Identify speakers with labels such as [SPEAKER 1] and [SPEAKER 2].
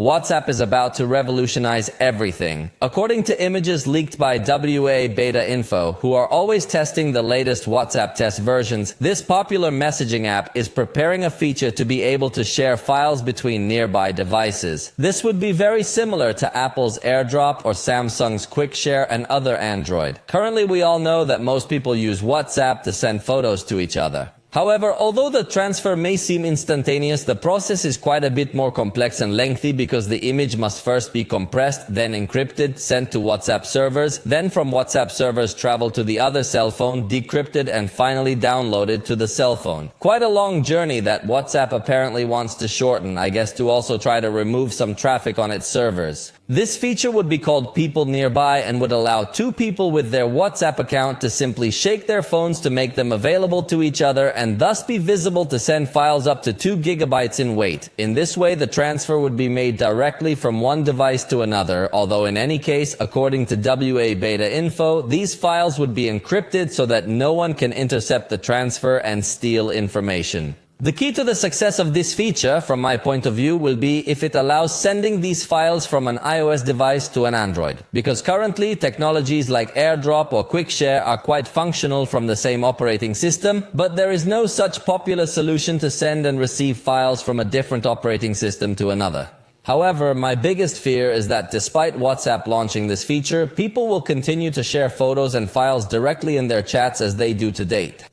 [SPEAKER 1] WhatsApp is about to revolutionize everything. According to images leaked by WA Beta Info, who are always testing the latest WhatsApp test versions, this popular messaging app is preparing a feature to be able to share files between nearby devices. This would be very similar to Apple's AirDrop or Samsung's QuickShare and other Android. Currently, we all know that most people use WhatsApp to send photos to each other. However, although the transfer may seem instantaneous, the process is quite a bit more complex and lengthy because the image must first be compressed, then encrypted, sent to WhatsApp servers, then from WhatsApp servers travel to the other cell phone, decrypted, and finally downloaded to the cell phone. Quite a long journey that WhatsApp apparently wants to shorten, I guess to also try to remove some traffic on its servers. This feature would be called People Nearby and would allow two people with their WhatsApp account to simply shake their phones to make them available to each other and thus be visible to send files up to 2 gigabytes in weight. In this way, the transfer would be made directly from one device to another, although in any case, according to WA Beta Info, these files would be encrypted so that no one can intercept the transfer and steal information. The key to the success of this feature, from my point of view, will be if it allows sending these files from an iOS device to an Android. Because currently, technologies like AirDrop or QuickShare are quite functional from the same operating system, but there is no such popular solution to send and receive files from a different operating system to another. However, my biggest fear is that despite WhatsApp launching this feature, people will continue to share photos and files directly in their chats as they do to date.